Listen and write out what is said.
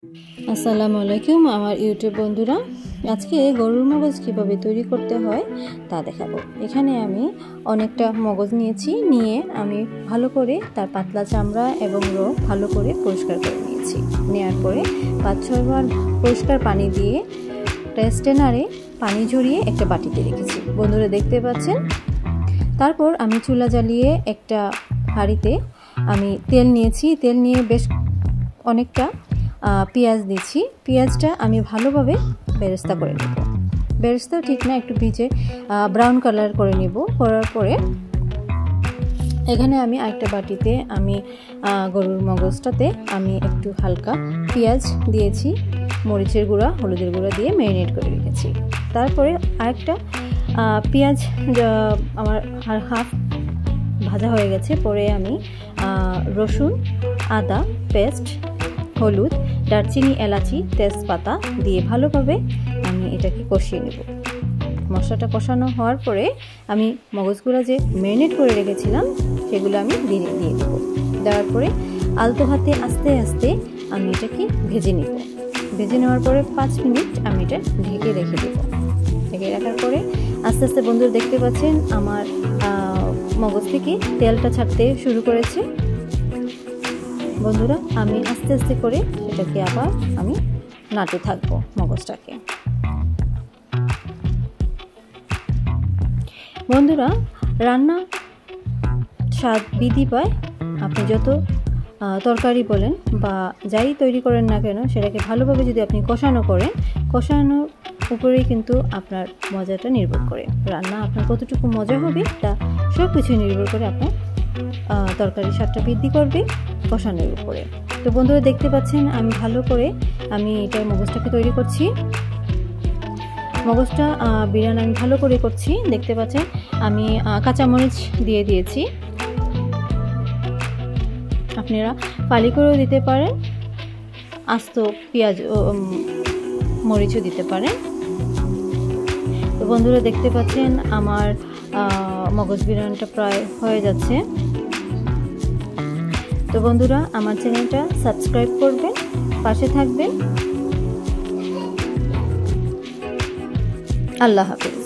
আসসালামু আলাইকুম আমার ইউটিউব বন্ধুরা, আজকে গরুর মগজ কীভাবে তৈরি করতে হয় তা দেখাবো। এখানে আমি অনেকটা মগজ নিয়ে আমি ভালো করে তার পাতলা চামড়া এবং রোগ ভালো করে পরিষ্কার করে নিয়েছি। নেওয়ার পরে 5-6 বার পরিষ্কার পানি দিয়ে স্ট্রেনারে পানি ঝরিয়ে একটা বাটিতে রেখেছি। বন্ধুরা দেখতে পাচ্ছেন। তারপর আমি চুলা জ্বালিয়ে একটা হাঁড়িতে আমি তেল নিয়েছি। তেল নিয়ে বেশ অনেকটা পেঁয়াজ দিচ্ছি। পেঁয়াজটা আমি ভালোভাবে বেরেস্তা করে নেব। বেরেস্তা ঠিক না, একটু ভিজে ব্রাউন কালার করে নেব। করার পরে এখানে আমি আরেকটা বাটিতে আমি গরুর মগজটাতে আমি একটু হালকা পেঁয়াজ দিয়েছি, মরিচের গুঁড়া, হলুদের গুঁড়া দিয়ে ম্যারিনেট করে রেখেছি। তারপরে আরেকটা পেঁয়াজ আমার হাফ ভাজা হয়ে গেছে। পরে আমি রসুন, আদা পেস্ট, হলুদ, দারচিনি, এলাচি, তেজপাতা দিয়ে ভালোভাবে আমি এটাকে কষিয়ে নেব। মশলাটা কষানো হওয়ার পরে আমি মগজগুলো যে ম্যারিনেট করে রেখেছিলাম সেগুলো আমি দিয়ে দেব। দেওয়ার পরে আলতো হাতে আস্তে আস্তে আমি এটাকে ভেজে নেব। ভেজে নেওয়ার পরে 5 মিনিট আমি এটা ঢেকে রেখে দেব। ঢেকে রাখার পরে আস্তে আস্তে বন্ধুরা দেখতে পাচ্ছেন আমার মগজ থেকে তেলটা ছাড়তে শুরু করেছে। বন্ধুরা আমি আস্তে আস্তে করে সেটাকে আবার আমি নাড়তে থাকবো মগজটাকে। বন্ধুরা রান্না স্বাদ বৃদ্ধি পায়। আপনি যত তরকারি বলেন বা যাই তৈরি করেন না কেন, সেটাকে ভালোভাবে যদি আপনি কষানোর উপরেই কিন্তু আপনার মজাটা নির্ভর করে। রান্না আপনার কতটুকু মজা হবে তা সব কিছু নির্ভর করে আপনার তরকারির স্বাদটা বৃদ্ধি করবে কষানোর উপরে। তো বন্ধুরা দেখতে পাচ্ছেন আমি ভালো করে আমি এটা মগজটাকে তৈরি করছি। মগজটা বিরিয়ানি আমি ভালো করে করছি। দেখতে পাচ্ছেন আমি কাঁচামরিচ দিয়ে দিয়েছি। আপনারা ফালি করেও দিতে পারেন, আস্ত পেঁয়াজ মরিচও দিতে পারেন। তো বন্ধুরা দেখতে পাচ্ছেন আমার মগজ বিরিয়ানিটা প্রায় হয়ে যাচ্ছে। তো বন্ধুরা আমার চ্যানেলটা সাবস্ক্রাইব করবেন, পাশে থাকবেন। আল্লাহ হাফেজ।